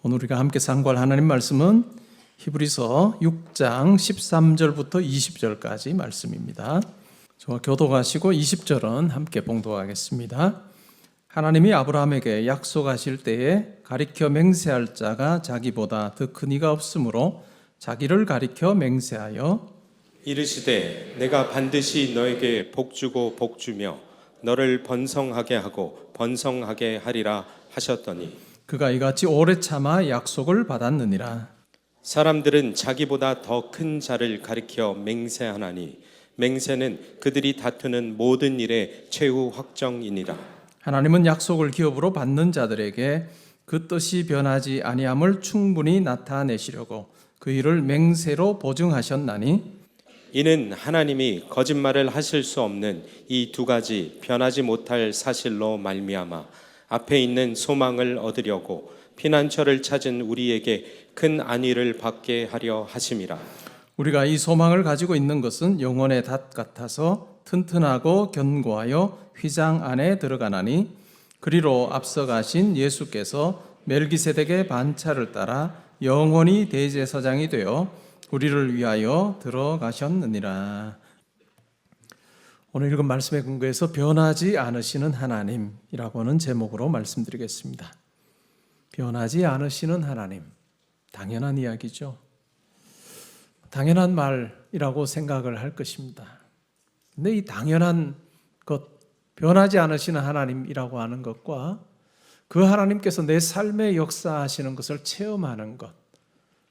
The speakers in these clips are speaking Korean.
오늘 우리가 함께 상고할 하나님 말씀은 히브리서 6장 13절부터 20절까지 말씀입니다. 저와 교도가시고 20절은 함께 봉독하겠습니다. 하나님이 아브라함에게 약속하실 때에 가리켜 맹세할 자가 자기보다 더 큰 이가 없으므로 자기를 가리켜 맹세하여 이르시되 내가 반드시 너에게 복주고 복주며 너를 번성하게 하고 번성하게 하리라 하셨더니 그가 이같이 오래 참아 약속을 받았느니라. 사람들은 자기보다 더 큰 자를 가리켜 맹세하나니 맹세는 그들이 다투는 모든 일의 최후 확정이니라. 하나님은 약속을 기업으로 받는 자들에게 그 뜻이 변하지 아니함을 충분히 나타내시려고 그 일을 맹세로 보증하셨나니 이는 하나님이 거짓말을 하실 수 없는 이 두 가지 변하지 못할 사실로 말미암아 앞에 있는 소망을 얻으려고 피난처를 찾은 우리에게 큰 안위를 받게 하려 하심이라. 우리가 이 소망을 가지고 있는 것은 영혼의 닷 같아서 튼튼하고 견고하여 휘장 안에 들어가나니 그리로 앞서 가신 예수께서 멜기세덱의 반차를 따라 영원히 대제사장이 되어 우리를 위하여 들어가셨느니라. 오늘 읽은 말씀의 근거에서 변하지 않으시는 하나님이라고 하는 제목으로 말씀드리겠습니다. 변하지 않으시는 하나님, 당연한 이야기죠. 당연한 말이라고 생각을 할 것입니다. 근데 이 당연한 것, 변하지 않으시는 하나님이라고 하는 것과 그 하나님께서 내 삶에 역사하시는 것을 체험하는 것,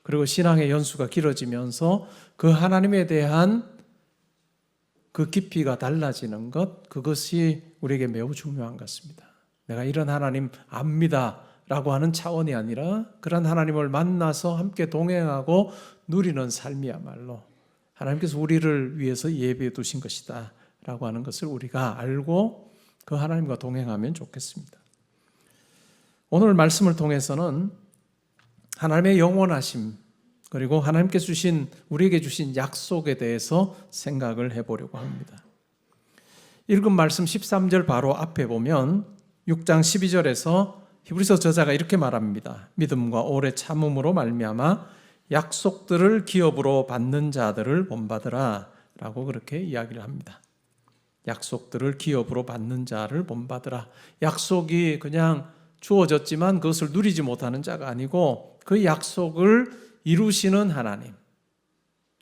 그리고 신앙의 연수가 길어지면서 그 하나님에 대한 그 깊이가 달라지는 것, 그것이 우리에게 매우 중요한 것 같습니다. 내가 이런 하나님 압니다 라고 하는 차원이 아니라 그런 하나님을 만나서 함께 동행하고 누리는 삶이야말로 하나님께서 우리를 위해서 예비해 두신 것이다 라고 하는 것을 우리가 알고 그 하나님과 동행하면 좋겠습니다. 오늘 말씀을 통해서는 하나님의 영원하심, 그리고 하나님께 주신, 우리에게 주신 약속에 대해서 생각을 해보려고 합니다. 읽은 말씀 13절 바로 앞에 보면 6장 12절에서 히브리서 저자가 이렇게 말합니다. 믿음과 오래 참음으로 말미암아 약속들을 기업으로 받는 자들을 본받으라 라고 그렇게 이야기를 합니다. 약속들을 기업으로 받는 자를 본받으라. 약속이 그냥 주어졌지만 그것을 누리지 못하는 자가 아니고 그 약속을 이루시는 하나님,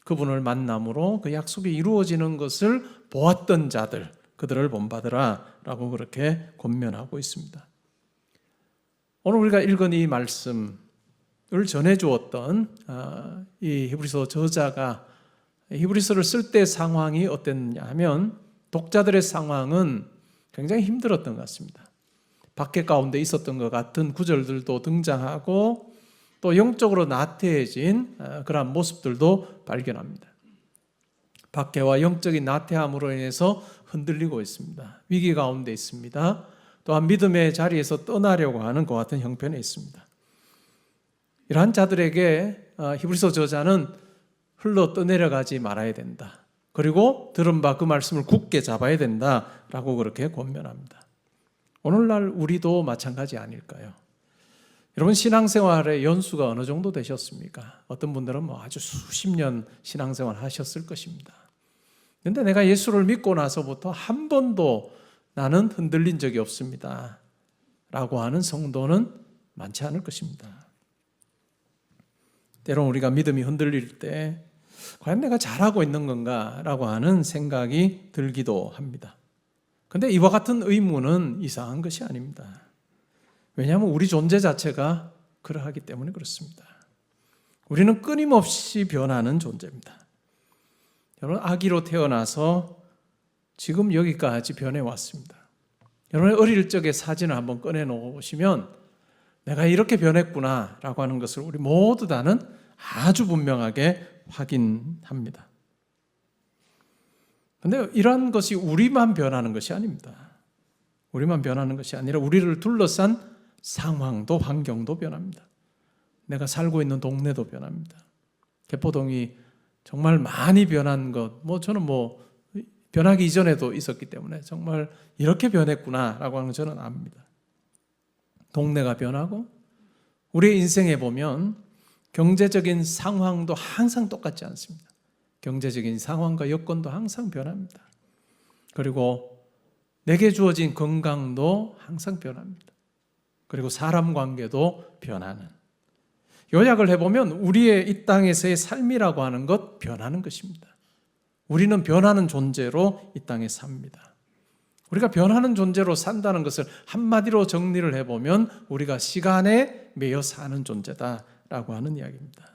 그분을 만남으로 그 약속이 이루어지는 것을 보았던 자들, 그들을 본받으라 라고 그렇게 권면하고 있습니다. 오늘 우리가 읽은 이 말씀을 전해주었던 이 히브리서 저자가 히브리서를 쓸 때 상황이 어땠냐 하면 독자들의 상황은 굉장히 힘들었던 것 같습니다. 박해 가운데 있었던 것 같은 구절들도 등장하고 또 영적으로 나태해진 그런 모습들도 발견합니다. 박해와 영적인 나태함으로 인해서 흔들리고 있습니다. 위기 가운데 있습니다. 또한 믿음의 자리에서 떠나려고 하는 것 같은 형편에 있습니다. 이러한 자들에게 히브리서 저자는 흘러 떠내려가지 말아야 된다. 그리고 들은 바 그 말씀을 굳게 잡아야 된다라고 그렇게 권면합니다. 오늘날 우리도 마찬가지 아닐까요? 여러분 신앙생활의 연수가 어느 정도 되셨습니까? 어떤 분들은 아주 수십 년 신앙생활 하셨을 것입니다. 그런데 내가 예수를 믿고 나서부터 한 번도 나는 흔들린 적이 없습니다 라고 하는 성도는 많지 않을 것입니다. 때론 우리가 믿음이 흔들릴 때 과연 내가 잘하고 있는 건가 라고 하는 생각이 들기도 합니다. 그런데 이와 같은 의문은 이상한 것이 아닙니다. 왜냐하면 우리 존재 자체가 그러하기 때문에 그렇습니다. 우리는 끊임없이 변하는 존재입니다. 여러분 아기로 태어나서 지금 여기까지 변해왔습니다. 여러분의 어릴 적의 사진을 한번 꺼내놓으시면 내가 이렇게 변했구나 라고 하는 것을 우리 모두 다는 아주 분명하게 확인합니다. 그런데 이러한 것이 우리만 변하는 것이 아닙니다. 우리만 변하는 것이 아니라 우리를 둘러싼 상황도 환경도 변합니다. 내가 살고 있는 동네도 변합니다. 개포동이 정말 많이 변한 것, 저는 변하기 이전에도 있었기 때문에 정말 이렇게 변했구나라고 하는 걸 저는 압니다. 동네가 변하고 우리의 인생에 보면 경제적인 상황도 항상 똑같지 않습니다. 경제적인 상황과 여건도 항상 변합니다. 그리고 내게 주어진 건강도 항상 변합니다. 그리고 사람 관계도 변하는. 요약을 해보면 우리의 이 땅에서의 삶이라고 하는 것 변하는 것입니다. 우리는 변하는 존재로 이 땅에 삽니다. 우리가 변하는 존재로 산다는 것을 한마디로 정리를 해보면 우리가 시간에 매여 사는 존재다라고 하는 이야기입니다.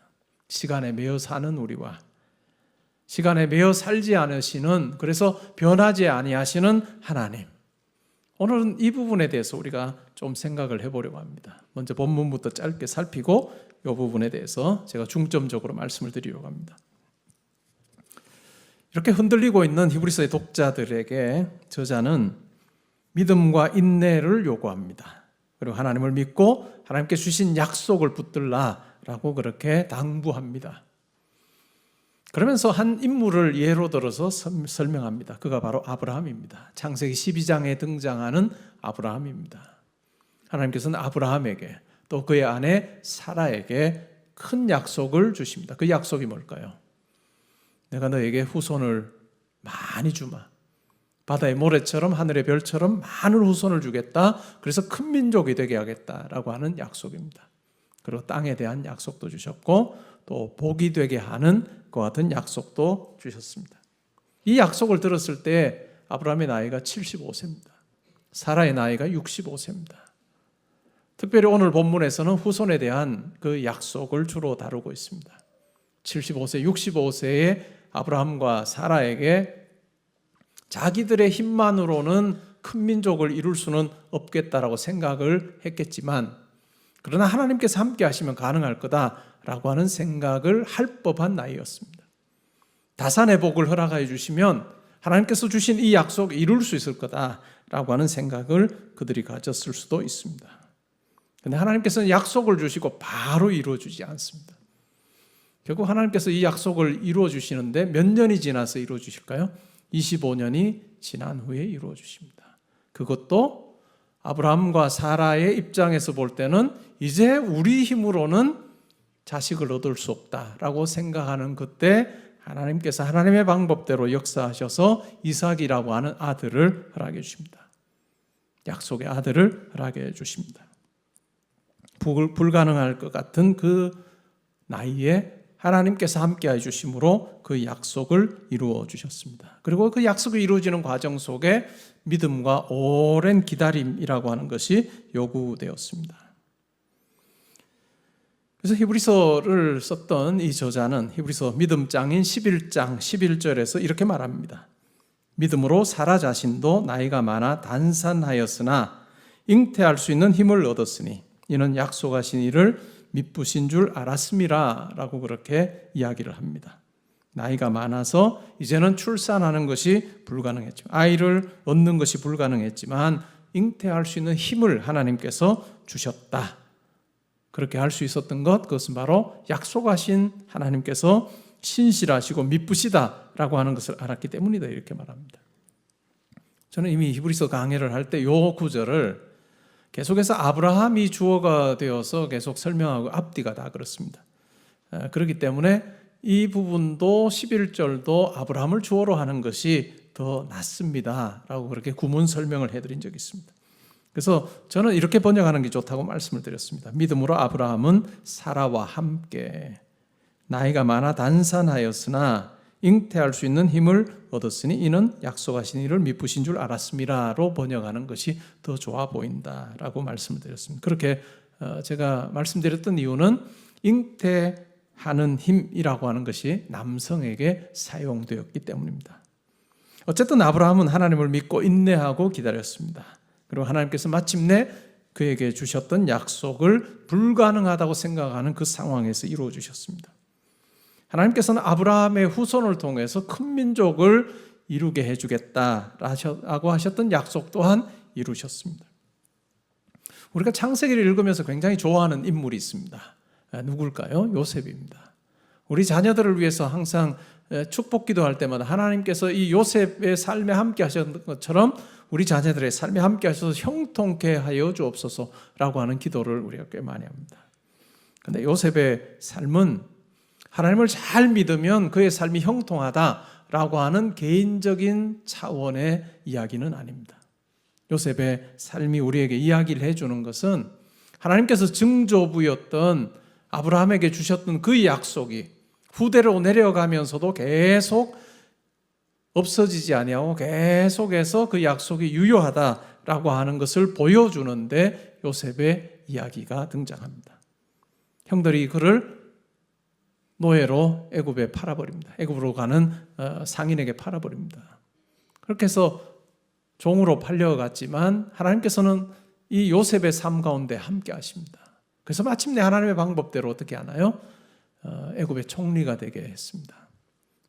시간에 매여 사는 우리와 시간에 매여 살지 않으시는, 그래서 변하지 아니하시는 하나님. 오늘은 이 부분에 대해서 우리가 좀 생각을 해보려고 합니다. 먼저 본문부터 짧게 살피고 이 부분에 대해서 제가 중점적으로 말씀을 드리려고 합니다. 이렇게 흔들리고 있는 히브리서의 독자들에게 저자는 믿음과 인내를 요구합니다. 그리고 하나님을 믿고 하나님께 주신 약속을 붙들라라고 그렇게 당부합니다. 그러면서 한 인물을 예로 들어서 설명합니다. 그가 바로 아브라함입니다. 창세기 12장에 등장하는 아브라함입니다. 하나님께서는 아브라함에게 또 그의 아내 사라에게 큰 약속을 주십니다. 그 약속이 뭘까요? 내가 너에게 후손을 많이 주마. 바다의 모래처럼 하늘의 별처럼 많은 후손을 주겠다. 그래서 큰 민족이 되게 하겠다라고 하는 약속입니다. 그리고 땅에 대한 약속도 주셨고 또 복이 되게 하는 그 같은 약속도 주셨습니다. 이 약속을 들었을 때 아브라함의 나이가 75세입니다. 사라의 나이가 65세입니다. 특별히 오늘 본문에서는 후손에 대한 그 약속을 주로 다루고 있습니다. 75세, 65세의 아브라함과 사라에게 자기들의 힘만으로는 큰 민족을 이룰 수는 없겠다라고 생각을 했겠지만, 그러나 하나님께서 함께 하시면 가능할 거다라고 하는 생각을 할 법한 나이였습니다. 다산의 복을 허락해 주시면 하나님께서 주신 이 약속 이룰 수 있을 거다라고 하는 생각을 그들이 가졌을 수도 있습니다. 그런데 하나님께서는 약속을 주시고 바로 이루어 주지 않습니다. 결국 하나님께서 이 약속을 이루어 주시는데 몇 년이 지나서 이루어 주실까요? 25년이 지난 후에 이루어 주십니다. 그것도 아브라함과 사라의 입장에서 볼 때는 이제 우리 힘으로는 자식을 얻을 수 없다라고 생각하는 그때 하나님께서 하나님의 방법대로 역사하셔서 이삭이라고 하는 아들을 허락해 주십니다. 약속의 아들을 허락해 주십니다. 불가능할 것 같은 그 나이에 하나님께서 함께해 주심으로 그 약속을 이루어 주셨습니다. 그리고 그 약속이 이루어지는 과정 속에 믿음과 오랜 기다림이라고 하는 것이 요구되었습니다. 그래서 히브리서를 썼던 이 저자는 히브리서 믿음장인 11장 11절에서 이렇게 말합니다. 믿음으로 사라 자신도 나이가 많아 단산하였으나 잉태할 수 있는 힘을 얻었으니 이는 약속하신 이를 미쁘신 줄 알았음이라 라고 그렇게 이야기를 합니다. 나이가 많아서 이제는 출산하는 것이 불가능했지만, 아이를 얻는 것이 불가능했지만 잉태할 수 있는 힘을 하나님께서 주셨다. 그렇게 할 수 있었던 것, 그것은 바로 약속하신 하나님께서 신실하시고 미쁘시다라고 하는 것을 알았기 때문이다, 이렇게 말합니다. 저는 이미 히브리서 강해를 할 때 이 구절을 계속해서 아브라함이 주어가 되어서 계속 설명하고 앞뒤가 다 그렇습니다. 그렇기 때문에 이 부분도 11절도 아브라함을 주어로 하는 것이 더 낫습니다 라고 그렇게 구문 설명을 해드린 적이 있습니다. 그래서 저는 이렇게 번역하는 게 좋다고 말씀을 드렸습니다. 믿음으로 아브라함은 사라와 함께 나이가 많아 단산하였으나 잉태할 수 있는 힘을 얻었으니 이는 약속하신 이를 미쁘신 줄 알았음이라로 번역하는 것이 더 좋아 보인다라고 말씀을 드렸습니다. 그렇게 제가 말씀드렸던 이유는 잉태하는 힘이라고 하는 것이 남성에게 사용되었기 때문입니다. 어쨌든 아브라함은 하나님을 믿고 인내하고 기다렸습니다. 그리고 하나님께서 마침내 그에게 주셨던 약속을 불가능하다고 생각하는 그 상황에서 이루어 주셨습니다. 하나님께서는 아브라함의 후손을 통해서 큰 민족을 이루게 해주겠다라고 하셨던 약속 또한 이루셨습니다. 우리가 창세기를 읽으면서 굉장히 좋아하는 인물이 있습니다. 누굴까요? 요셉입니다. 우리 자녀들을 위해서 항상 축복 기도할 때마다 하나님께서 이 요셉의 삶에 함께 하셨던 것처럼 우리 자녀들의 삶에 함께 하셔서 형통케 하여 주옵소서라고 하는 기도를 우리가 꽤 많이 합니다. 근데 요셉의 삶은 하나님을 잘 믿으면 그의 삶이 형통하다라고 하는 개인적인 차원의 이야기는 아닙니다. 요셉의 삶이 우리에게 이야기를 해주는 것은 하나님께서 증조부였던 아브라함에게 주셨던 그 약속이 후대로 내려가면서도 계속 없어지지 아니하고 계속해서 그 약속이 유효하다라고 하는 것을 보여주는데 요셉의 이야기가 등장합니다. 형들이 그를 노예로 애굽에 팔아버립니다. 애굽으로 가는 상인에게 팔아버립니다. 그렇게 해서 종으로 팔려갔지만 하나님께서는 이 요셉의 삶 가운데 함께 하십니다. 그래서 마침내 하나님의 방법대로 어떻게 하나요? 애굽의 총리가 되게 했습니다.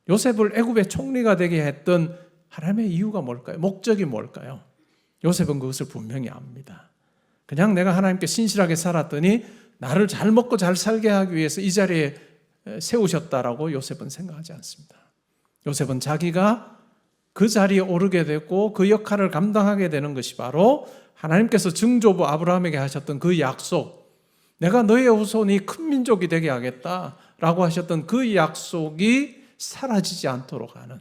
요셉을 애굽의 총리가 되게 했던 하나님의 이유가 뭘까요? 목적이 뭘까요? 요셉은 그것을 분명히 압니다. 그냥 내가 하나님께 신실하게 살았더니 나를 잘 먹고 잘 살게 하기 위해서 이 자리에 세우셨다라고 요셉은 생각하지 않습니다. 요셉은 자기가 그 자리에 오르게 됐고 그 역할을 감당하게 되는 것이 바로 하나님께서 증조부 아브라함에게 하셨던 그 약속, 내가 너의 후손이 큰 민족이 되게 하겠다라고 하셨던 그 약속이 사라지지 않도록 하는,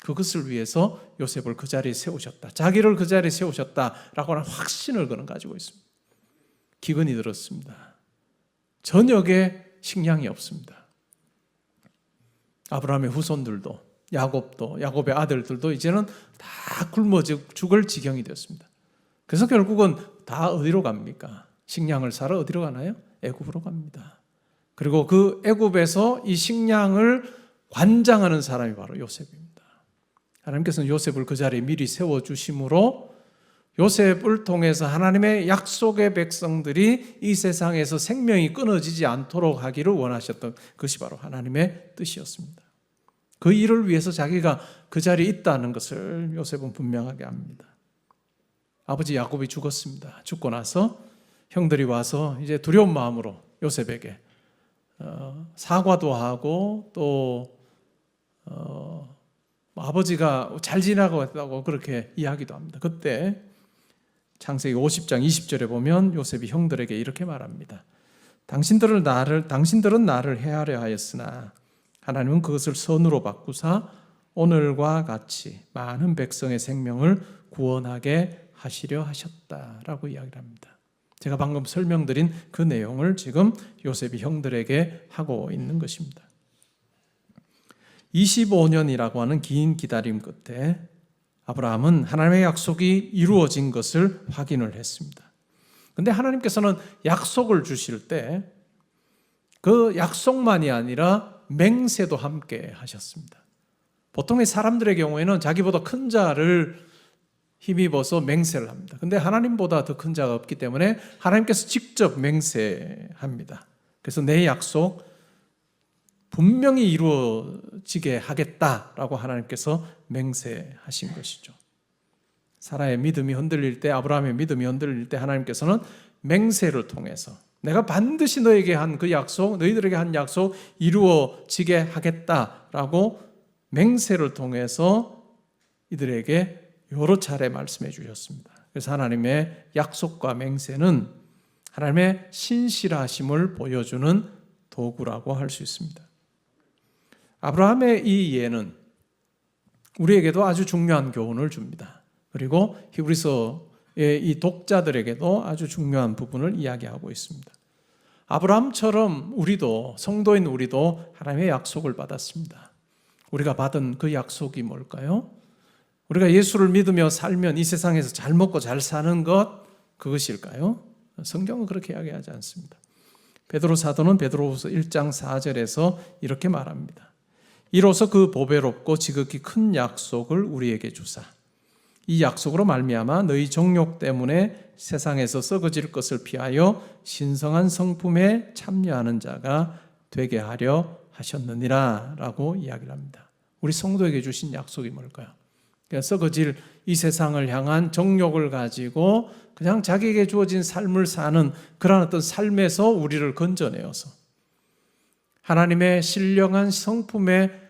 그것을 위해서 요셉을 그 자리에 세우셨다, 자기를 그 자리에 세우셨다라고 하는 확신을 그는 가지고 있습니다. 기근이 들었습니다. 저녁에 식량이 없습니다. 아브라함의 후손들도 야곱의 아들들도 이제는 다 굶어 죽을 지경이 되었습니다. 그래서 결국은 다 어디로 갑니까? 식량을 사러 어디로 가나요? 애굽으로 갑니다. 그리고 그 애굽에서 이 식량을 관장하는 사람이 바로 요셉입니다. 하나님께서는 요셉을 그 자리에 미리 세워주심으로 요셉을 통해서 하나님의 약속의 백성들이 이 세상에서 생명이 끊어지지 않도록 하기를 원하셨던 것이 바로 하나님의 뜻이었습니다. 그 일을 위해서 자기가 그 자리에 있다는 것을 요셉은 분명하게 압니다. 아버지 야곱이 죽었습니다. 죽고 나서 형들이 와서 이제 두려운 마음으로 요셉에게 사과도 하고 또 아버지가 잘 지나고 했다고 그렇게 이야기도 합니다. 그때 창세기 50장 20절에 보면 요셉이 형들에게 이렇게 말합니다. 당신들은 나를 해하려 하였으나 하나님은 그것을 선으로 바꾸사 오늘과 같이 많은 백성의 생명을 구원하게 하시려 하셨다라고 이야기를 합니다. 제가 방금 설명드린 그 내용을 지금 요셉이 형들에게 하고 있는 것입니다. 25년이라고 하는 긴 기다림 끝에 아브라함은 하나님의 약속이 이루어진 것을 확인을 했습니다. 그런데 하나님께서는 약속을 주실 때 그 약속만이 아니라 맹세도 함께 하셨습니다. 보통의 사람들의 경우에는 자기보다 큰 자를 힘입어서 맹세를 합니다. 그런데 하나님보다 더 큰 자가 없기 때문에 하나님께서 직접 맹세합니다. 그래서 내 약속 분명히 이루어지게 하겠다라고 하나님께서 맹세하신 것이죠. 사라의 믿음이 흔들릴 때, 아브라함의 믿음이 흔들릴 때 하나님께서는 맹세를 통해서 내가 반드시 너에게 한 그 약속, 너희들에게 한 약속 이루어지게 하겠다라고 맹세를 통해서 이들에게 여러 차례 말씀해 주셨습니다. 그래서 하나님의 약속과 맹세는 하나님의 신실하심을 보여주는 도구라고 할 수 있습니다. 아브라함의 이 예는 우리에게도 아주 중요한 교훈을 줍니다. 그리고 히브리서의 이 독자들에게도 아주 중요한 부분을 이야기하고 있습니다. 아브라함처럼 우리도, 성도인 우리도 하나님의 약속을 받았습니다. 우리가 받은 그 약속이 뭘까요? 우리가 예수를 믿으며 살면 이 세상에서 잘 먹고 잘 사는 것, 그것일까요? 성경은 그렇게 이야기하지 않습니다. 베드로 사도는 베드로후서 1장 4절에서 이렇게 말합니다. 이로써 그 보배롭고 지극히 큰 약속을 우리에게 주사 이 약속으로 말미암아 너희 정욕 때문에 세상에서 썩어질 것을 피하여 신성한 성품에 참여하는 자가 되게 하려 하셨느니라 라고 이야기를 합니다. 우리 성도에게 주신 약속이 뭘까요? 그냥 썩어질 이 세상을 향한 정욕을 가지고 그냥 자기에게 주어진 삶을 사는 그런 어떤 삶에서 우리를 건져내어서 하나님의 신령한 성품에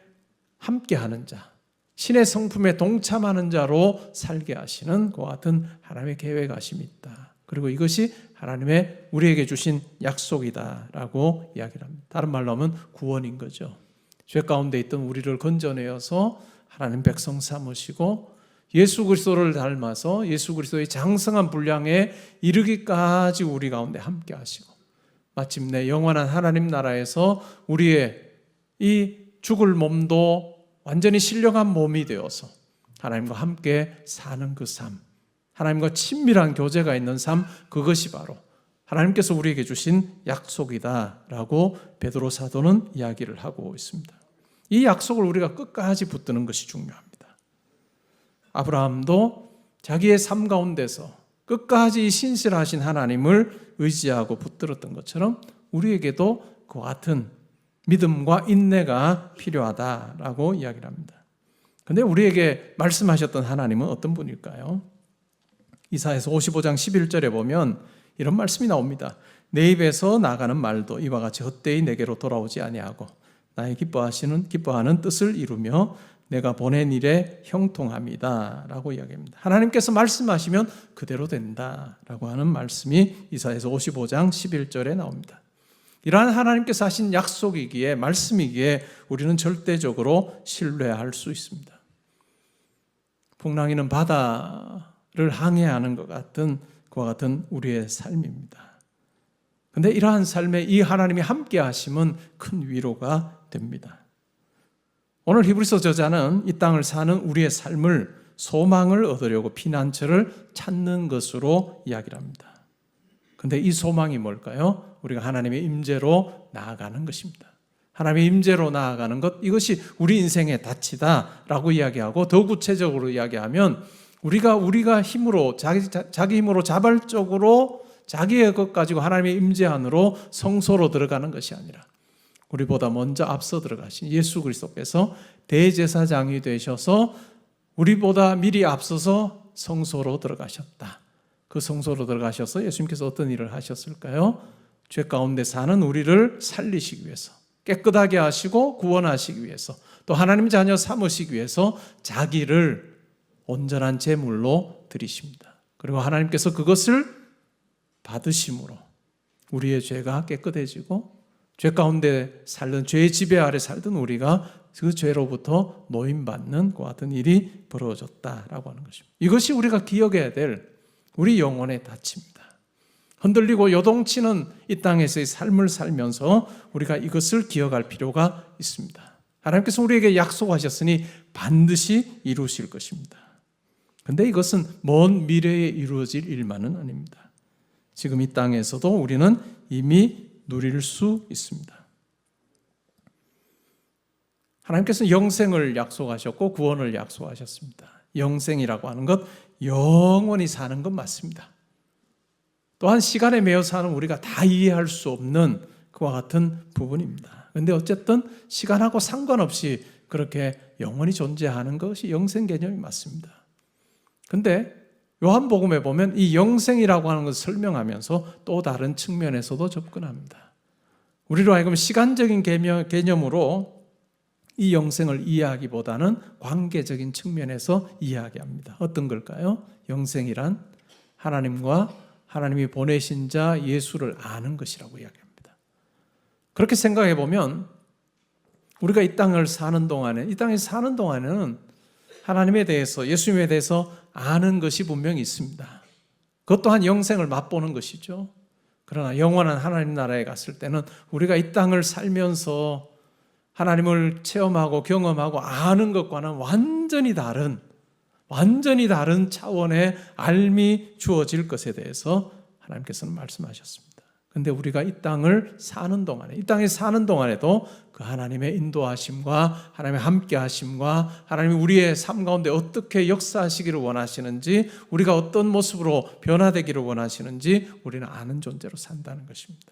함께하는 자, 신의 성품에 동참하는 자로 살게 하시는 그와 같은 하나님의 계획하심이 있다. 그리고 이것이 하나님의 우리에게 주신 약속이다라고 이야기를 합니다. 다른 말로 하면 구원인 거죠. 죄 가운데 있던 우리를 건져내어서 하나님 백성 삼으시고 예수 그리스도를 닮아서 예수 그리스도의 장성한 분량에 이르기까지 우리 가운데 함께 하시고 마침내 영원한 하나님 나라에서 우리의 이 죽을 몸도 완전히 신령한 몸이 되어서 하나님과 함께 사는 그 삶, 하나님과 친밀한 교제가 있는 삶, 그것이 바로 하나님께서 우리에게 주신 약속이다라고 베드로 사도는 이야기를 하고 있습니다. 이 약속을 우리가 끝까지 붙드는 것이 중요합니다. 아브라함도 자기의 삶 가운데서 끝까지 신실하신 하나님을 의지하고 붙들었던 것처럼 우리에게도 그와 같은 믿음과 인내가 필요하다라고 이야기를 합니다. 그런데 우리에게 말씀하셨던 하나님은 어떤 분일까요? 이사야서 55장 11절에 보면 이런 말씀이 나옵니다. 내 입에서 나가는 말도 이와 같이 헛되이 내게로 돌아오지 아니하고 나의 기뻐하는 뜻을 이루며 내가 보낸 일에 형통함이다 라고 이야기합니다. 하나님께서 말씀하시면 그대로 된다 라고 하는 말씀이 이사야서 55장 11절에 나옵니다. 이러한 하나님께서 하신 약속이기에 말씀이기에 우리는 절대적으로 신뢰할 수 있습니다. 풍랑이는 바다를 항해하는 것 같은 그와 같은 우리의 삶입니다. 그런데 이러한 삶에 이 하나님이 함께 하심은 큰 위로가 됩니다. 오늘 히브리서 저자는 이 땅을 사는 우리의 삶을 소망을 얻으려고 피난처를 찾는 것으로 이야기를 합니다. 그런데 이 소망이 뭘까요? 우리가 하나님의 임재로 나아가는 것입니다. 하나님의 임재로 나아가는 것, 이것이 우리 인생의 닻이다라고 이야기하고 더 구체적으로 이야기하면 우리가 힘으로 자기 힘으로 자발적으로 자기의 것 가지고 하나님의 임재 안으로 성소로 들어가는 것이 아니라 우리보다 먼저 앞서 들어가신 예수 그리스도께서 대제사장이 되셔서 우리보다 미리 앞서서 성소로 들어가셨다. 그 성소로 들어가셔서 예수님께서 어떤 일을 하셨을까요? 죄 가운데 사는 우리를 살리시기 위해서, 깨끗하게 하시고 구원하시기 위해서, 또 하나님 자녀 삼으시기 위해서 자기를 온전한 제물로 드리십니다. 그리고 하나님께서 그것을 받으심으로 우리의 죄가 깨끗해지고 죄 가운데 살던, 죄의 지배 아래 살던 우리가 그 죄로부터 노임받는 그 같은 일이 벌어졌다라고 하는 것입니다. 이것이 우리가 기억해야 될 우리 영혼의 닻입니다. 흔들리고 요동치는 이 땅에서의 삶을 살면서 우리가 이것을 기억할 필요가 있습니다. 하나님께서 우리에게 약속하셨으니 반드시 이루실 것입니다. 그런데 이것은 먼 미래에 이루어질 일만은 아닙니다. 지금 이 땅에서도 우리는 이미 누릴 수 있습니다. 하나님께서는 영생을 약속하셨고 구원을 약속하셨습니다. 영생이라고 하는 것, 영원히 사는 것 맞습니다. 또한 시간에 매여 사는 우리가 다 이해할 수 없는 그와 같은 부분입니다. 그런데 어쨌든 시간하고 상관없이 그렇게 영원히 존재하는 것이 영생 개념이 맞습니다. 그런데 요한복음에 보면 이 영생이라고 하는 것을 설명하면서 또 다른 측면에서도 접근합니다. 우리로 하여금 시간적인 개념으로 이 영생을 이해하기보다는 관계적인 측면에서 이해하게 합니다. 어떤 걸까요? 영생이란 하나님과 하나님이 보내신 자 예수를 아는 것이라고 이야기합니다. 그렇게 생각해 보면 우리가 이 땅에 사는 동안에는 하나님에 대해서, 예수님에 대해서 아는 것이 분명히 있습니다. 그것 또한 영생을 맛보는 것이죠. 그러나 영원한 하나님 나라에 갔을 때는 우리가 이 땅을 살면서 하나님을 체험하고 경험하고 아는 것과는 완전히 다른 차원의 알미 주어질 것에 대해서 하나님께서는 말씀하셨습니다. 그런데 우리가 이 땅에 사는 동안에도 그 하나님의 인도하심과 하나님의 함께하심과 하나님이 우리의 삶 가운데 어떻게 역사하시기를 원하시는지, 우리가 어떤 모습으로 변화되기를 원하시는지 우리는 아는 존재로 산다는 것입니다.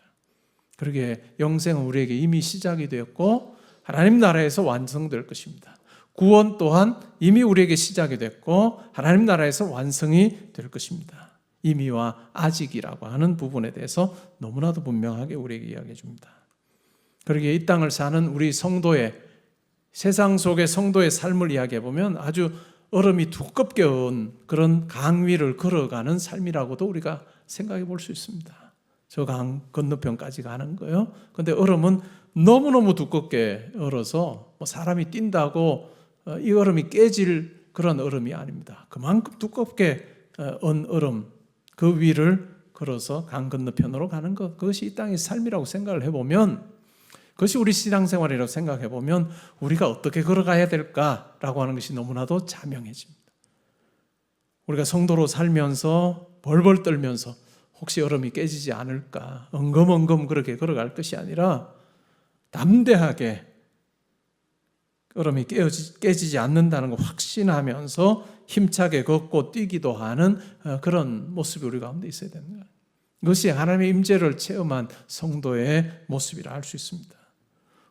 그러기에 영생은 우리에게 이미 시작이 되었고 하나님 나라에서 완성될 것입니다. 구원 또한 이미 우리에게 시작이 됐고 하나님 나라에서 완성이 될 것입니다. 이미와 아직이라고 하는 부분에 대해서 너무나도 분명하게 우리에게 이야기해 줍니다. 그러기에 이 땅을 사는 우리 성도의, 세상 속의 성도의 삶을 이야기해 보면 아주 얼음이 두껍게 온 그런 강위를 걸어가는 삶이라고도 우리가 생각해 볼 수 있습니다. 저 강 건너편까지 가는 거요. 근데 얼음은 너무너무 두껍게 얼어서 뭐 사람이 뛴다고 이 얼음이 깨질 그런 얼음이 아닙니다. 그만큼 두껍게 언 얼음 그 위를 걸어서 강 건너편으로 가는 것, 그것이 이 땅의 삶이라고 생각을 해보면, 그것이 우리 신앙생활이라고 생각해 보면 우리가 어떻게 걸어가야 될까라고 하는 것이 너무나도 자명해집니다. 우리가 성도로 살면서 벌벌 떨면서 혹시 얼음이 깨지지 않을까 엉금엉금 그렇게 걸어갈 것이 아니라 담대하게 얼음이 깨지지 않는다는 걸 확신하면서 힘차게 걷고 뛰기도 하는 그런 모습이 우리 가운데 있어야 되는 거예요. 이것이 하나님의 임재를 체험한 성도의 모습이라 할 수 있습니다.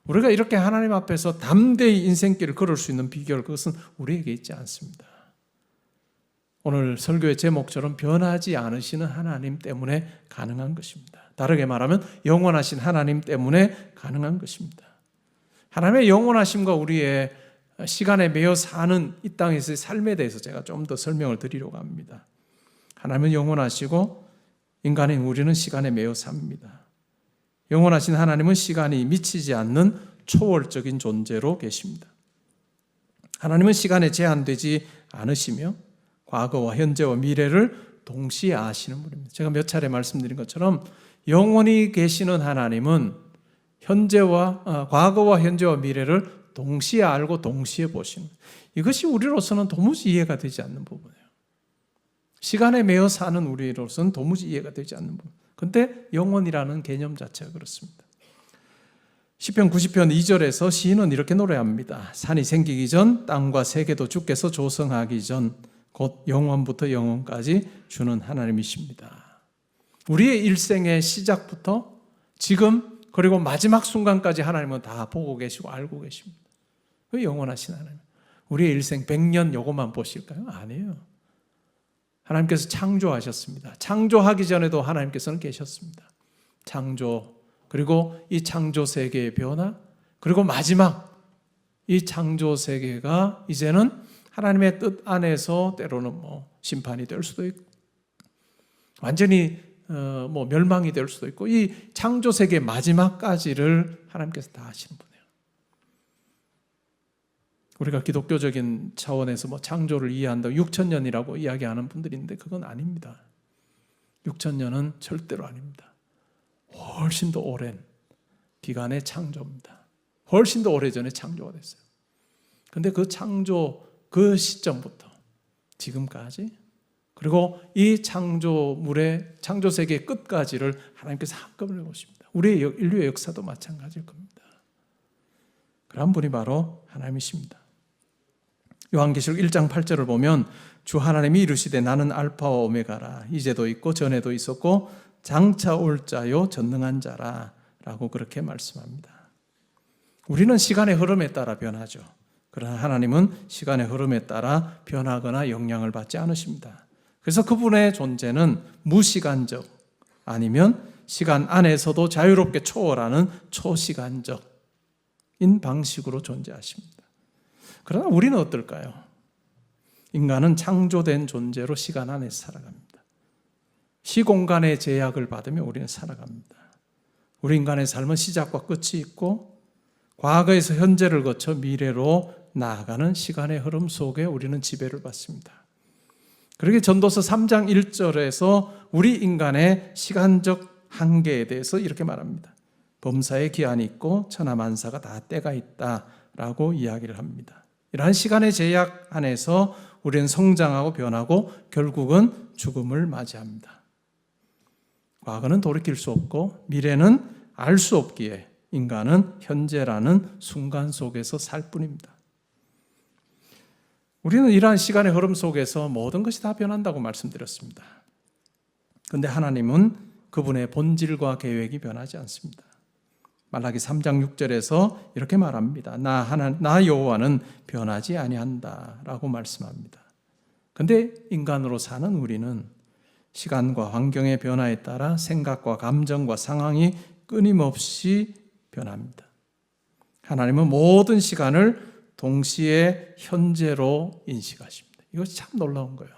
우리가 이렇게 하나님 앞에서 담대히 인생길을 걸을 수 있는 비결, 그것은 우리에게 있지 않습니다. 오늘 설교의 제목처럼 변하지 않으시는 하나님 때문에 가능한 것입니다. 다르게 말하면 영원하신 하나님 때문에 가능한 것입니다. 하나님의 영원하심과 우리의 시간에 매여 사는 이 땅에서의 삶에 대해서 제가 좀 더 설명을 드리려고 합니다. 하나님은 영원하시고 인간인 우리는 시간에 매여 삽니다. 영원하신 하나님은 시간이 미치지 않는 초월적인 존재로 계십니다. 하나님은 시간에 제한되지 않으시며 과거와 현재와 미래를 동시에 아시는 분입니다. 제가 몇 차례 말씀드린 것처럼 영원히 계시는 하나님은 과거와 현재와 미래를 동시에 알고 동시에 보시는, 이것이 우리로서는 도무지 이해가 되지 않는 부분이에요. 시간에 매여 사는 우리로서는 도무지 이해가 되지 않는 부분. 그런데 영원이라는 개념 자체가 그렇습니다. 시편 90편 2절에서 시인은 이렇게 노래합니다. 산이 생기기 전 땅과 세계도 주께서 조성하기 전 곧 영원부터 영원까지 주는 하나님이십니다. 우리의 일생의 시작부터 지금 그리고 마지막 순간까지 하나님은 다 보고 계시고 알고 계십니다. 그 영원하신 하나님. 우리의 일생 100년 요것만 보실까요? 아니에요. 하나님께서 창조하셨습니다. 창조하기 전에도 하나님께서는 계셨습니다. 창조, 그리고 이 창조 세계의 변화, 그리고 마지막 이 창조 세계가 이제는 하나님의 뜻 안에서 때로는 심판이 될 수도 있고 완전히 멸망이 될 수도 있고, 이 창조 세계의 마지막까지를 하나님께서 다 하시는 분이에요. 우리가 기독교적인 차원에서 창조를 이해한다고 6,000년이라고 이야기하는 분들인데 그건 아닙니다. 6,000년은 절대로 아닙니다. 훨씬 더 오랜 기간의 창조입니다. 훨씬 더 오래전에 창조가 됐어요. 그런데 그 창조 그 시점부터 지금까지, 그리고 이 창조물의 창조 세계의 끝까지를 하나님께서 한꺼번에 보십니다. 우리의 인류의 역사도 마찬가지일 겁니다. 그런 분이 바로 하나님이십니다. 요한계시록 1장 8절을 보면 주 하나님이 이르시되 나는 알파와 오메가라, 이제도 있고 전에도 있었고 장차 올 자요 전능한 자라 라고 그렇게 말씀합니다. 우리는 시간의 흐름에 따라 변하죠. 그러나 하나님은 시간의 흐름에 따라 변하거나 영향을 받지 않으십니다. 그래서 그분의 존재는 무시간적, 아니면 시간 안에서도 자유롭게 초월하는 초시간적인 방식으로 존재하십니다. 그러나 우리는 어떨까요? 인간은 창조된 존재로 시간 안에서 살아갑니다. 시공간의 제약을 받으며 우리는 살아갑니다. 우리 인간의 삶은 시작과 끝이 있고 과거에서 현재를 거쳐 미래로 나아가는 시간의 흐름 속에 우리는 지배를 받습니다. 그러게 전도서 3장 1절에서 우리 인간의 시간적 한계에 대해서 이렇게 말합니다. 범사에 기한이 있고 천하만사가 다 때가 있다라고 이야기를 합니다. 이러한 시간의 제약 안에서 우리는 성장하고 변하고 결국은 죽음을 맞이합니다. 과거는 돌이킬 수 없고 미래는 알 수 없기에 인간은 현재라는 순간 속에서 살 뿐입니다. 우리는 이러한 시간의 흐름 속에서 모든 것이 다 변한다고 말씀드렸습니다. 그런데 하나님은 그분의 본질과 계획이 변하지 않습니다. 말라기 3장 6절에서 이렇게 말합니다. 나 여호와는 변하지 아니한다라고 말씀합니다. 그런데 인간으로 사는 우리는 시간과 환경의 변화에 따라 생각과 감정과 상황이 끊임없이 변합니다. 하나님은 모든 시간을 동시에 현재로 인식하십니다. 이것이 참 놀라운 거예요.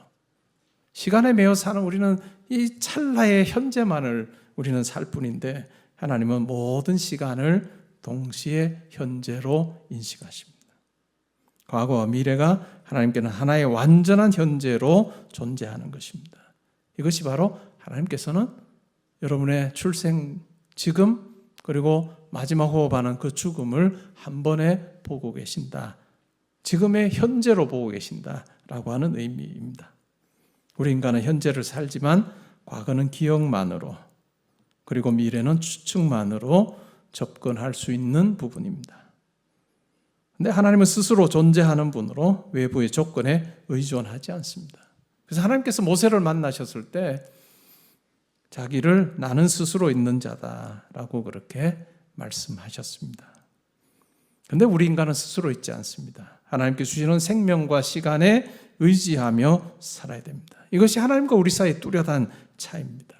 시간에 매여 사는 우리는 이 찰나의 현재만을 우리는 살 뿐인데 하나님은 모든 시간을 동시에 현재로 인식하십니다. 과거와 미래가 하나님께는 하나의 완전한 현재로 존재하는 것입니다. 이것이 바로 하나님께서는 여러분의 출생 지금 그리고 마지막 호흡하는 그 죽음을 한 번에 보고 계신다. 지금의 현재로 보고 계신다라고 하는 의미입니다. 우리 인간은 현재를 살지만 과거는 기억만으로 그리고 미래는 추측만으로 접근할 수 있는 부분입니다. 근데 하나님은 스스로 존재하는 분으로 외부의 조건에 의존하지 않습니다. 그래서 하나님께서 모세를 만나셨을 때 자기를 나는 스스로 있는 자다라고 그렇게 말씀하셨습니다. 근데 우리 인간은 스스로 있지 않습니다. 하나님께 주시는 생명과 시간에 의지하며 살아야 됩니다. 이것이 하나님과 우리 사이의 뚜렷한 차이입니다.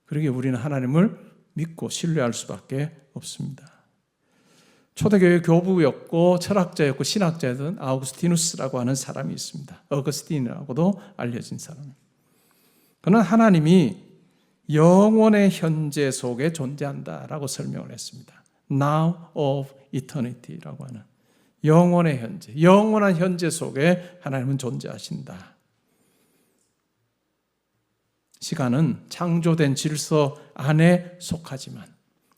그러기에 우리는 하나님을 믿고 신뢰할 수밖에 없습니다. 초대교회 교부였고 철학자였고 신학자였던 아우구스티누스라고 하는 사람이 있습니다. 어거스틴이라고도 알려진 사람입니다. 그는 하나님이 영원의 현재 속에 존재한다라고 설명을 했습니다. Now of eternity라고 하는 영원의 현재, 영원한 현재 속에 하나님은 존재하신다. 시간은 창조된 질서 안에 속하지만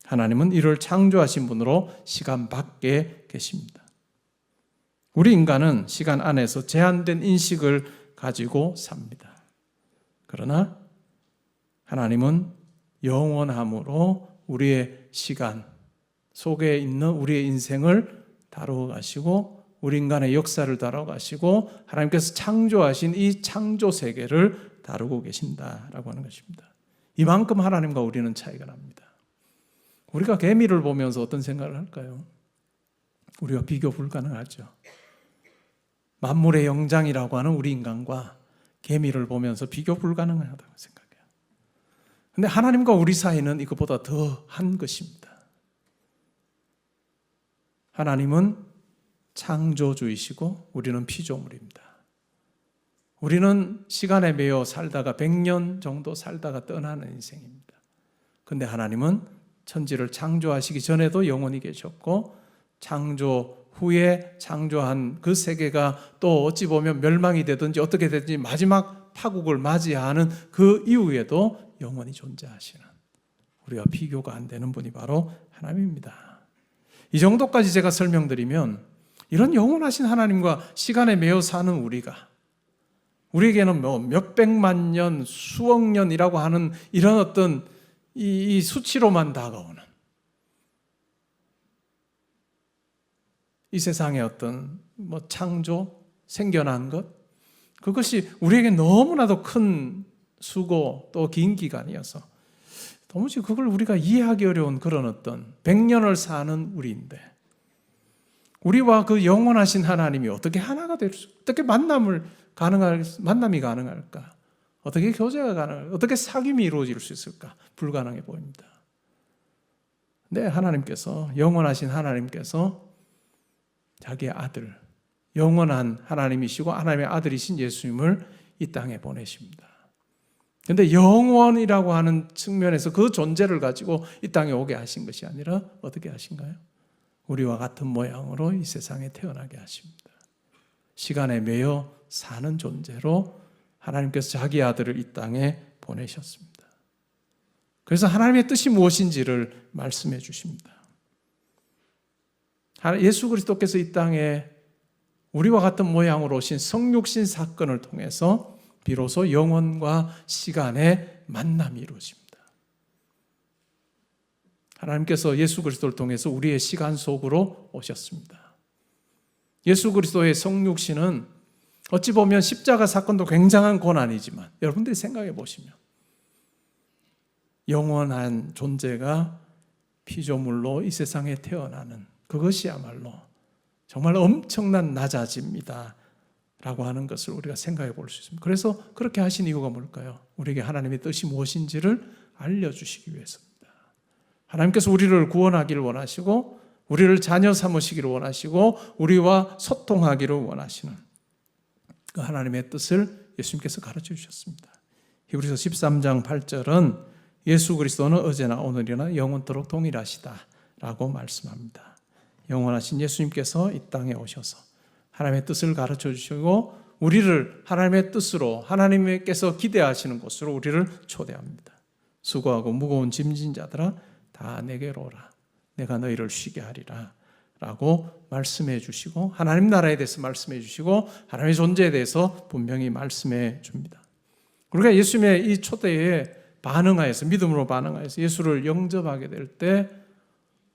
하나님은 이를 창조하신 분으로 시간 밖에 계십니다. 우리 인간은 시간 안에서 제한된 인식을 가지고 삽니다. 그러나 하나님은 영원함으로 우리의 시간 속에 있는 우리의 인생을 다루어 가시고 우리 인간의 역사를 다루어 가시고 하나님께서 창조하신 이 창조 세계를 다루고 계신다라고 하는 것입니다. 이만큼 하나님과 우리는 차이가 납니다. 우리가 개미를 보면서 어떤 생각을 할까요? 우리가 비교 불가능하죠. 만물의 영장이라고 하는 우리 인간과 개미를 보면서 비교 불가능하다고 생각해요. 그런데 하나님과 우리 사이는 이것보다 더한 것입니다. 하나님은 창조주이시고 우리는 피조물입니다. 우리는 시간에 매여 살다가 100년 정도 살다가 떠나는 인생입니다. 그런데 하나님은 천지를 창조하시기 전에도 영원히 계셨고 창조 후에 창조한 그 세계가 또 어찌 보면 멸망이 되든지 어떻게 되든지 마지막 파국을 맞이하는 그 이후에도 영원히 존재하시는 우리와 비교가 안 되는 분이 바로 하나님입니다. 이 정도까지 제가 설명드리면 이런 영원하신 하나님과 시간에 매여 사는 우리에게는 뭐 몇백만 년, 수억 년이라고 하는 이런 어떤 이 수치로만 다가오는 이 세상의 어떤 뭐 창조, 생겨난 것 그것이 우리에게 너무나도 큰 수고 또 긴 기간이어서 도무지 그걸 우리가 이해하기 어려운 그런 어떤 100년을 사는 우리인데 우리와 그 영원하신 하나님이 어떻게 하나가 될 수, 어떻게 만남이 가능할까? 어떻게 교제가 가능할까? 어떻게 사귐이 이루어질 수 있을까? 불가능해 보입니다. 네, 하나님께서 영원하신 하나님께서 자기의 아들, 영원한 하나님이시고 하나님의 아들이신 예수님을 이 땅에 보내십니다. 그런데 영원이라고 하는 측면에서 그 존재를 가지고 이 땅에 오게 하신 것이 아니라 어떻게 하신가요? 우리와 같은 모양으로 이 세상에 태어나게 하십니다. 시간에 매여 사는 존재로 하나님께서 자기 아들을 이 땅에 보내셨습니다. 그래서 하나님의 뜻이 무엇인지를 말씀해 주십니다. 예수 그리스도께서 이 땅에 우리와 같은 모양으로 오신 성육신 사건을 통해서 비로소 영혼과 시간의 만남이 이루어집니다. 하나님께서 예수 그리스도를 통해서 우리의 시간 속으로 오셨습니다. 예수 그리스도의 성육신은 어찌 보면 십자가 사건도 굉장한 고난이지만 여러분들이 생각해 보시면 영원한 존재가 피조물로 이 세상에 태어나는 그것이야말로 정말 엄청난 낮아짐이다 라고 하는 것을 우리가 생각해 볼 수 있습니다. 그래서 그렇게 하신 이유가 뭘까요? 우리에게 하나님의 뜻이 무엇인지를 알려주시기 위해서입니다. 하나님께서 우리를 구원하기를 원하시고 우리를 자녀 삼으시기를 원하시고 우리와 소통하기를 원하시는 그 하나님의 뜻을 예수님께서 가르쳐 주셨습니다. 히브리서 13장 8절은 예수 그리스도는 어제나 오늘이나 영원토록 동일하시다라고 말씀합니다. 영원하신 예수님께서 이 땅에 오셔서 하나님의 뜻을 가르쳐 주시고 우리를 하나님의 뜻으로 하나님께서 기대하시는 곳으로 우리를 초대합니다. 수고하고 무거운 짐진 자들아 다 내게로 오라. 내가 너희를 쉬게 하리라 라고 말씀해 주시고 하나님 나라에 대해서 말씀해 주시고 하나님의 존재에 대해서 분명히 말씀해 줍니다. 우리가 예수님의 이 초대에 반응하여서 믿음으로 반응하여서 예수를 영접하게 될 때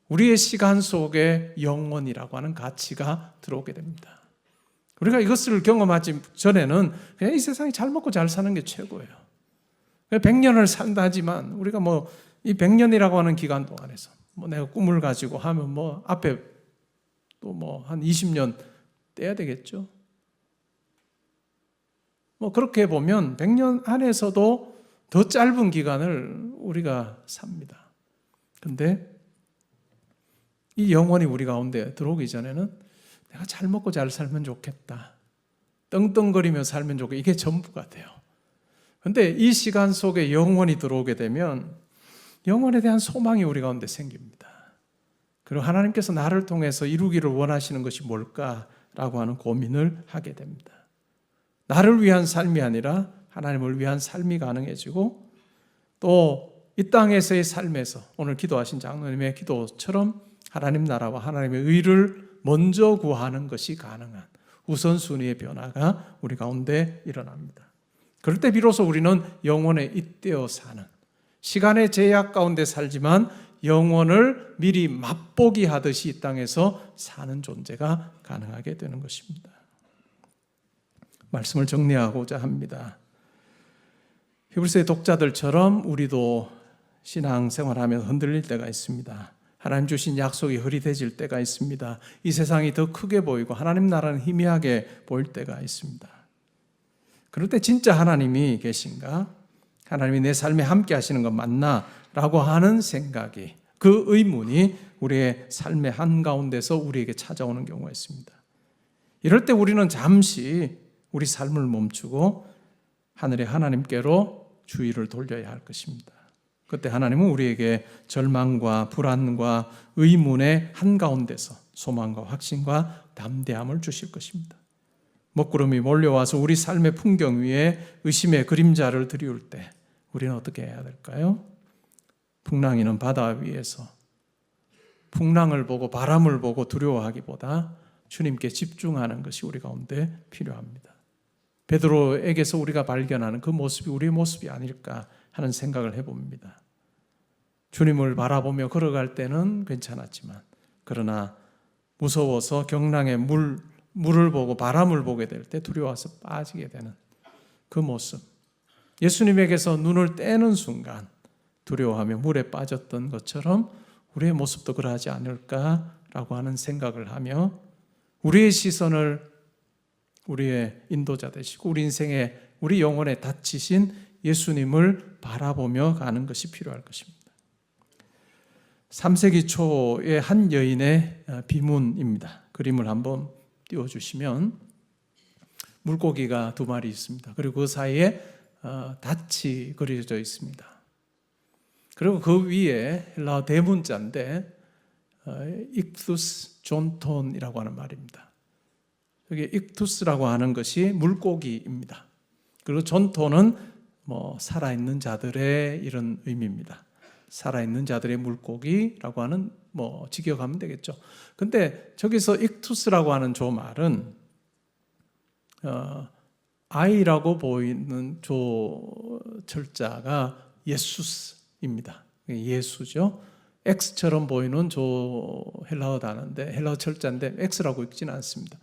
우리의 시간 속에 영원이라고 하는 가치가 들어오게 됩니다. 우리가 이것을 경험하지 전에는 그냥 이 세상에 잘 먹고 잘 사는 게 최고예요. 100년을 산다 하지만 우리가 이 100년이라고 하는 기간 동안에서 내가 꿈을 가지고 하면 앞에 또 한 20년 떼야 되겠죠. 그렇게 보면 100년 안에서도 더 짧은 기간을 우리가 삽니다. 근데 이 영혼이 우리 가운데 들어오기 전에는 내가 잘 먹고 잘 살면 좋겠다. 떵떵거리며 살면 좋겠다. 이게 전부가 돼요. 근데 이 시간 속에 영혼이 들어오게 되면 영혼에 대한 소망이 우리 가운데 생깁니다. 그리고 하나님께서 나를 통해서 이루기를 원하시는 것이 뭘까라고 하는 고민을 하게 됩니다. 나를 위한 삶이 아니라 하나님을 위한 삶이 가능해지고 또 이 땅에서의 삶에서 오늘 기도하신 장로님의 기도처럼 하나님 나라와 하나님의 의를 먼저 구하는 것이 가능한 우선순위의 변화가 우리 가운데 일어납니다. 그럴 때 비로소 우리는 영혼에 잇대어 사는 시간의 제약 가운데 살지만 영혼을 미리 맛보기 하듯이 이 땅에서 사는 존재가 가능하게 되는 것입니다. 말씀을 정리하고자 합니다. 히브리서의 독자들처럼 우리도 신앙생활하면서 흔들릴 때가 있습니다. 하나님 주신 약속이 흐릿해질 때가 있습니다. 이 세상이 더 크게 보이고 하나님 나라는 희미하게 보일 때가 있습니다. 그럴 때 진짜 하나님이 계신가? 하나님이 내 삶에 함께 하시는 건 맞나? 라고 하는 생각이, 그 의문이 우리의 삶의 한가운데서 우리에게 찾아오는 경우가 있습니다. 이럴 때 우리는 잠시 우리 삶을 멈추고 하늘의 하나님께로 주의를 돌려야 할 것입니다. 그때 하나님은 우리에게 절망과 불안과 의문의 한가운데서 소망과 확신과 담대함을 주실 것입니다. 먹구름이 몰려와서 우리 삶의 풍경 위에 의심의 그림자를 드리울 때 우리는 어떻게 해야 될까요? 풍랑이는 바다 위에서 풍랑을 보고 바람을 보고 두려워하기보다 주님께 집중하는 것이 우리 가운데 필요합니다. 베드로에게서 우리가 발견하는 그 모습이 우리의 모습이 아닐까 하는 생각을 해봅니다. 주님을 바라보며 걸어갈 때는 괜찮았지만 그러나 무서워서 경랑의 물을 보고 바람을 보게 될 때 두려워서 빠지게 되는 그 모습, 예수님에게서 눈을 떼는 순간 두려워하며 물에 빠졌던 것처럼 우리의 모습도 그러하지 않을까라고 하는 생각을 하며 우리의 시선을 우리의 인도자 되시고 우리 인생의 우리 영혼에 닫히신 예수님을 바라보며 가는 것이 필요할 것입니다. 3세기 초의 한 여인의 비문입니다. 그림을 한번 띄워주시면 물고기가 2마리 있습니다. 그리고 그 사이에 닻이 그려져 있습니다. 그리고 그 위에 헬라어 대문자인데 익투스 존톤이라고 하는 말입니다. 여기 익투스라고 하는 것이 물고기입니다. 그리고 존톤은 살아있는 자들의 이런 의미입니다. 살아있는 자들의 물고기라고 하는 직역하면 되겠죠. 근데 저기서 익투스라고 하는 저 말은 I라고 보이는 저 철자가 예수스입니다. 예수죠. X처럼 보이는 저 헬라어 단어인데 헬라어 철자인데 X라고 읽지는 않습니다.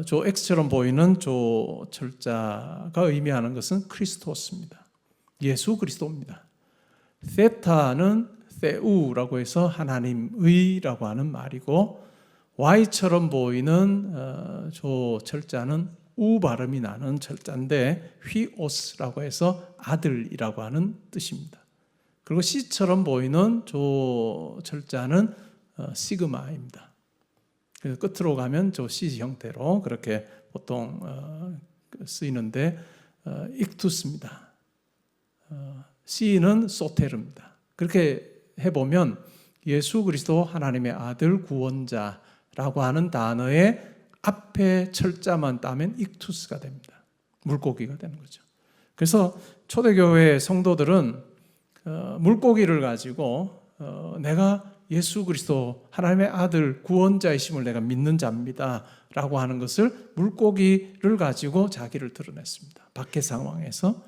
저 X처럼 보이는 저 철자가 의미하는 것은 크리스토스입니다. 예수 그리스도입니다. 세타는 세우라고 해서 하나님의라고 하는 말이고 Y처럼 보이는 저 철자는 우 발음이 나는 철자인데 휘오스라고 해서 아들이라고 하는 뜻입니다. 그리고 C처럼 보이는 저 철자는 시그마입니다. 그래서 끝으로 가면 저 C 형태로 그렇게 보통 쓰이는데 익투스입니다. C는 소테르입니다. 그렇게 해보면 예수 그리스도 하나님의 아들 구원자라고 하는 단어의 앞에 철자만 따면 익투스가 됩니다. 물고기가 되는 거죠. 그래서 초대교회 성도들은 물고기를 가지고 내가 예수 그리스도 하나님의 아들 구원자이심을 내가 믿는 자입니다 라고 하는 것을 물고기를 가지고 자기를 드러냈습니다. 밖의 상황에서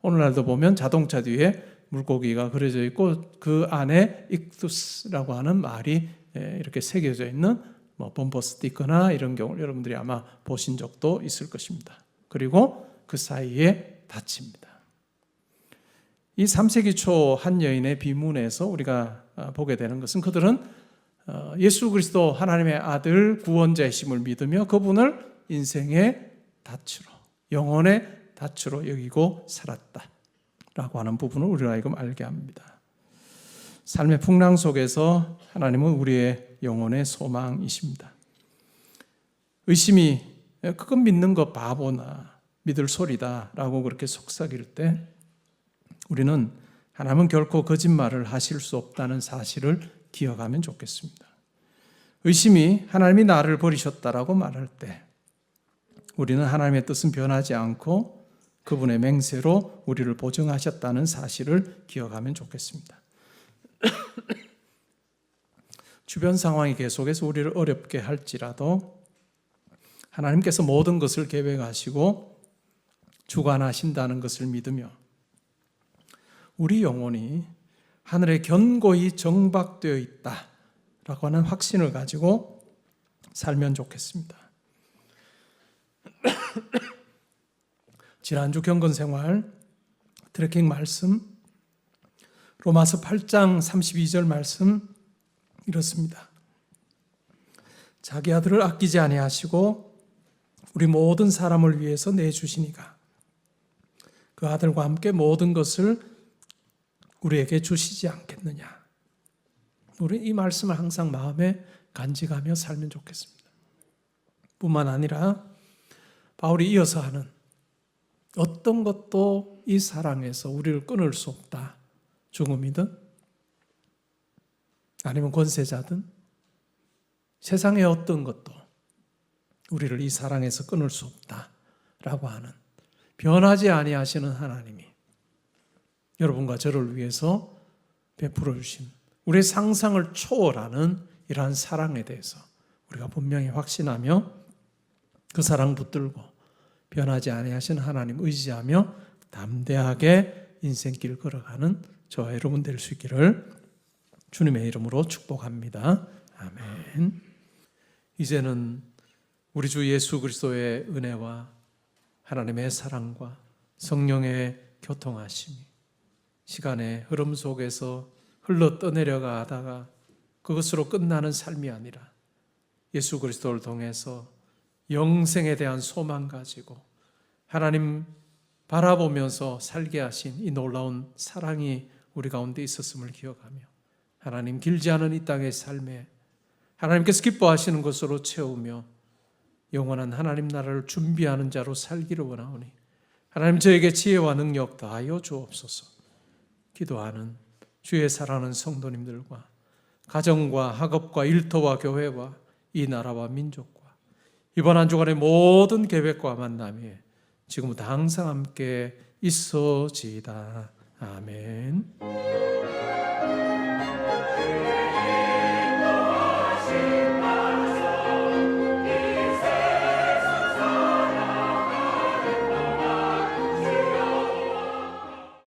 오늘날도 보면 자동차 뒤에 물고기가 그려져 있고 그 안에 익투스라고 하는 말이 이렇게 새겨져 있는 범퍼 스티커나 이런 경우를 여러분들이 아마 보신 적도 있을 것입니다. 그리고 그 사이에 닫힙니다. 이 3세기 초 한 여인의 비문에서 우리가 보게 되는 것은 그들은 예수 그리스도 하나님의 아들 구원자이심을 믿으며 그분을 인생의 닻으로, 영혼의 닻으로 여기고 살았다라고 하는 부분을 우리가 하여금 알게 합니다. 삶의 풍랑 속에서 하나님은 우리의 영혼의 소망이십니다. 의심이 그건 믿는 거 바보나 믿을 소리다라고 그렇게 속삭일 때 우리는 하나님은 결코 거짓말을 하실 수 없다는 사실을 기억하면 좋겠습니다. 의심이 하나님이 나를 버리셨다라고 말할 때 우리는 하나님의 뜻은 변하지 않고 그분의 맹세로 우리를 보증하셨다는 사실을 기억하면 좋겠습니다. 주변 상황이 계속해서 우리를 어렵게 할지라도 하나님께서 모든 것을 계획하시고 주관하신다는 것을 믿으며 우리 영혼이 하늘에 견고히 정박되어 있다라고 하는 확신을 가지고 살면 좋겠습니다. 지난주 경건생활 트래킹 말씀 로마서 8장 32절 말씀 이렇습니다. 자기 아들을 아끼지 아니하시고 우리 모든 사람을 위해서 내주시니가 그 아들과 함께 모든 것을 우리에게 주시지 않겠느냐. 우리 이 말씀을 항상 마음에 간직하며 살면 좋겠습니다. 뿐만 아니라 바울이 이어서 하는 어떤 것도 이 사랑에서 우리를 끊을 수 없다. 죽음이든 아니면 권세자든 세상의 어떤 것도 우리를 이 사랑에서 끊을 수 없다라고 하는 변하지 아니하시는 하나님이 여러분과 저를 위해서 베풀어 주신 우리의 상상을 초월하는 이러한 사랑에 대해서 우리가 분명히 확신하며 그 사랑 붙들고 변하지 아니하시는 하나님 의지하며 담대하게 인생길 걸어가는 저와 여러분 될 수 있기를 주님의 이름으로 축복합니다. 아멘. 이제는 우리 주 예수 그리스도의 은혜와 하나님의 사랑과 성령의 교통하심이 시간의 흐름 속에서 흘러 떠내려가다가 그것으로 끝나는 삶이 아니라 예수 그리스도를 통해서 영생에 대한 소망 가지고 하나님 바라보면서 살게 하신 이 놀라운 사랑이 우리 가운데 있었음을 기억하며 하나님 길지 않은 이 땅의 삶에 하나님께서 기뻐하시는 것으로 채우며 영원한 하나님 나라를 준비하는 자로 살기를 원하오니 하나님 저에게 지혜와 능력 다하여 주옵소서. 기도하는 주의 사랑하는 성도님들과 가정과 학업과 일터와 교회와 이 나라와 민족과 이번 한 주간의 모든 계획과 만남이 지금부터 항상 함께 있어지이다. 아멘.